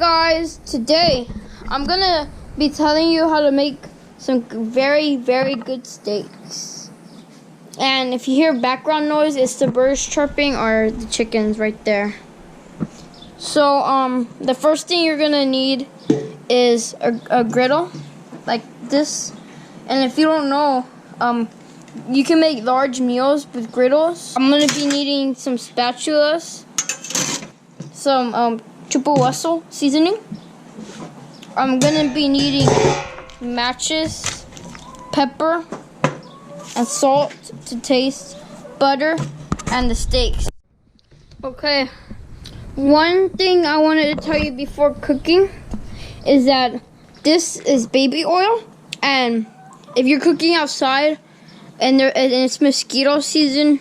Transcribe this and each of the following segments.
guys, today I'm gonna be telling you how to make some very good steaks. And if you hear background noise, it's the birds chirping or the chickens right there. So the first thing you're gonna need is a griddle like this. And if you don't know, you can make large meals with griddles. I'm gonna be needing some spatulas, some triple Wessel seasoning. I'm gonna be needing matches, pepper, and salt to taste, butter, and the steaks. Okay, one thing I wanted to tell you before cooking is that this is baby oil, and if you're cooking outside and it's mosquito season,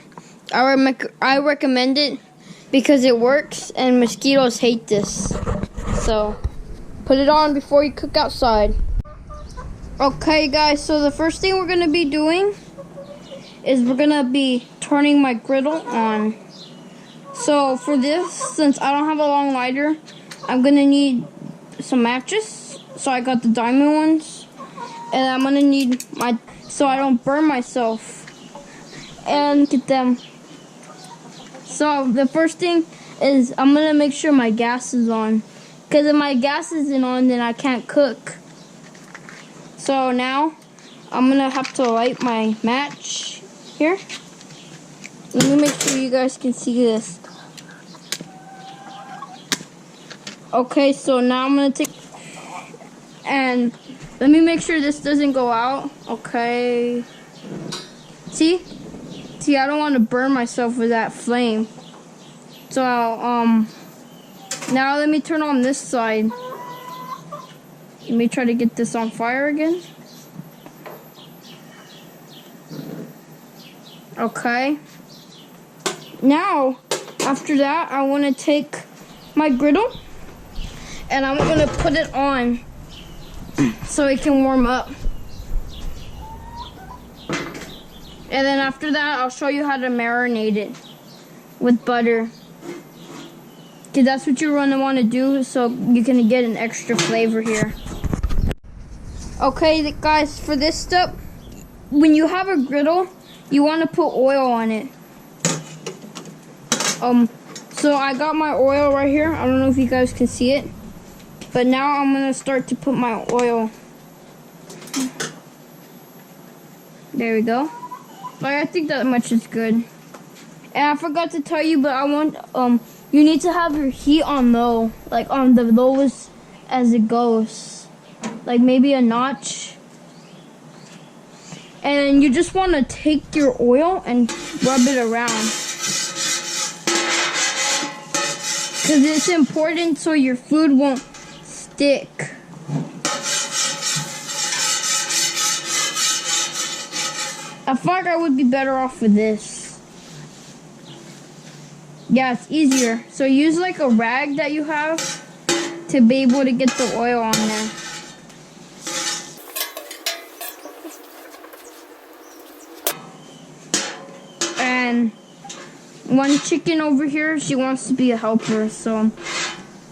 I recommend it because it works and mosquitoes hate this. So put it on before you cook outside. Okay guys, so the first thing we're gonna be doing is we're gonna be turning my griddle on. So for this, since I don't have a long lighter, I'm gonna need some matches. So I got the diamond ones, and I'm gonna need so I don't burn myself and get them. So the first thing is I'm gonna make sure my gas is on, because if my gas isn't on, then I can't cook. So now I'm gonna have to light my match here. Let me make sure you guys can see this. Okay, so now I'm gonna take, and let me make sure this doesn't go out. Okay. See, I don't want to burn myself with that flame. So now let me turn on this side. Let me try to get this on fire again. Okay. Now, after that, I want to take my griddle and I'm going to put it on so it can warm up. And then after that, I'll show you how to marinate it with butter. Because that's what you're going to want to do, so you can get an extra flavor here. Okay guys, for this step, when you have a griddle, you want to put oil on it. So I got my oil right here. I don't know if you guys can see it. But now I'm going to start to put my oil. There we go. Like, I think that much is good. And I forgot to tell you, but I want, you need to have your heat on low. Like on the lowest as it goes. Like maybe a notch. And you just want to take your oil and rub it around. Because it's important so your food won't stick. I feel like I would be better off with this. Yeah, it's easier. So use like a rag that you have to be able to get the oil on there. And one chicken over here, she wants to be a helper, so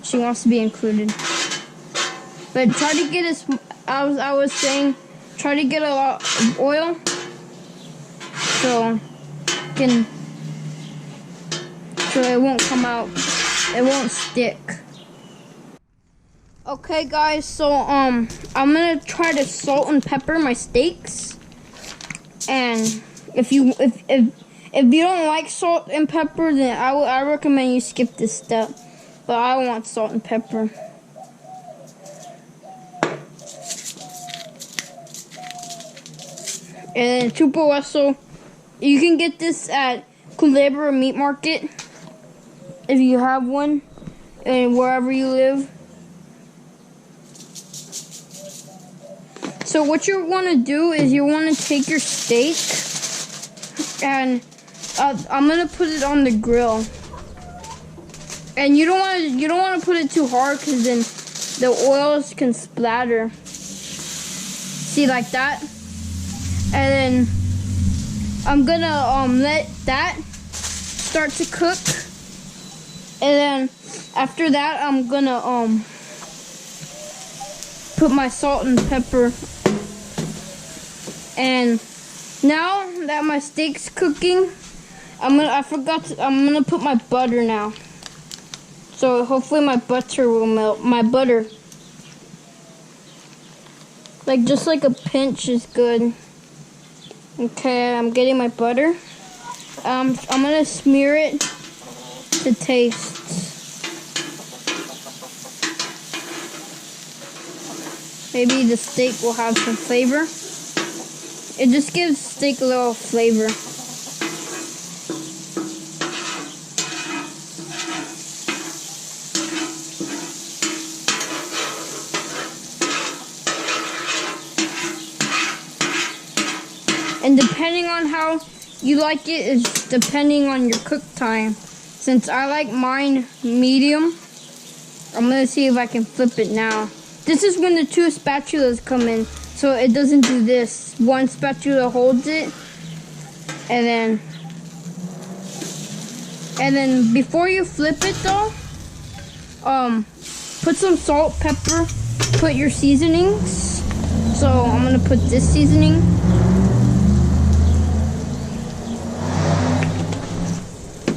she wants to be included. But try to get as I was saying, try to get a lot of oil so it won't come out. It won't stick. Okay guys, so I'm gonna try to salt and pepper my steaks. And if you don't like salt and pepper, then I recommend you skip this step. But I want salt and pepper. And triple Wessel, you can get this at Culebra Meat Market if you have one, and wherever you live. So what you want to do is you want to take your steak, and I'm gonna put it on the grill. And you don't want to put it too hard, because then the oils can splatter. See, like that. And then I'm gonna let that start to cook, and then after that I'm gonna put my salt and pepper. And now that my steak's cooking, I'm gonna put my butter now. So hopefully my butter will melt. My butter. Like just like a pinch is good. Okay, I'm getting my butter. I'm gonna smear it to taste. Maybe the steak will have some flavor. It just gives steak a little flavor. And depending on how you like it is depending on your cook time. Since I like mine medium, I'm gonna see if I can flip it now. This is when the two spatulas come in, so it doesn't do this. One spatula holds it, and then before you flip it though, put some salt, pepper, put your seasonings. So I'm gonna put this seasoning.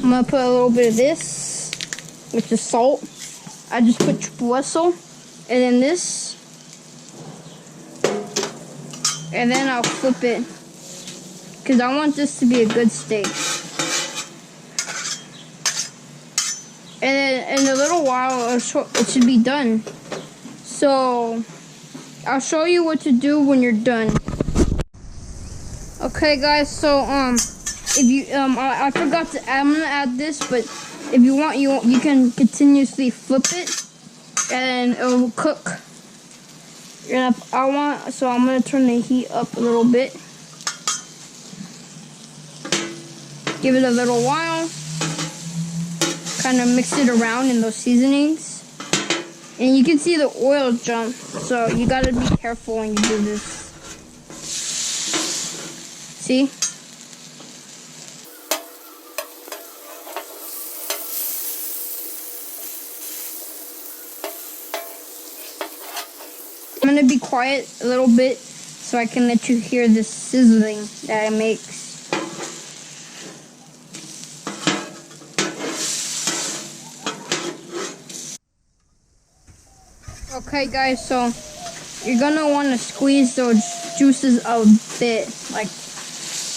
I'm gonna put a little bit of this, which is salt. I just put triple whistle, and then this, and then I'll flip it, because I want this to be a good steak. And then in a little while, it should be done. So I'll show you what to do when you're done. Okay, guys. So if you I forgot to I'm gonna add this, but if you want, you can continuously flip it and it will cook. And so I'm gonna turn the heat up a little bit. Give it a little while. Kind of mix it around in those seasonings. And you can see the oil jump, so you gotta be careful when you do this. See? I'm gonna be quiet a little bit so I can let you hear the sizzling that it makes. Okay guys, so you're gonna want to squeeze those juices a bit, like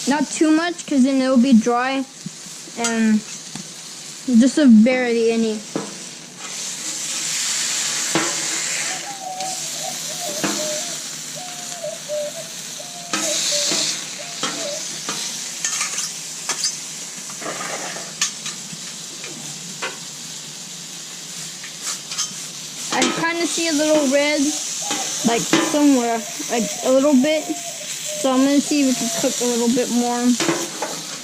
not too much because then it'll be dry, and just a barely any. I kind of see a little red, like somewhere, like a little bit. So I'm going to see if it can cook a little bit more.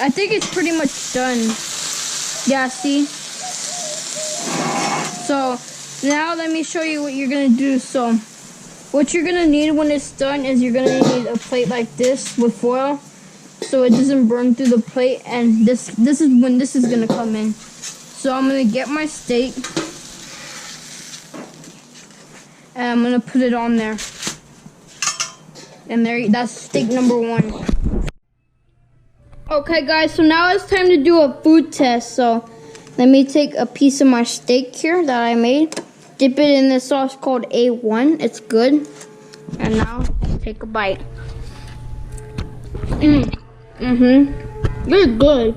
I think it's pretty much done. Yeah, see? So now let me show you what you're going to do. So what you're going to need when it's done is you're going to need a plate like this with foil, so it doesn't burn through the plate. And this is when this is going to come in. So I'm going to get my steak. And I'm gonna put it on there. And that's steak number 1. Okay guys, so now it's time to do a food test. So let me take a piece of my steak here that I made. Dip it in this sauce called A1. It's good. And now take a bite. Very good.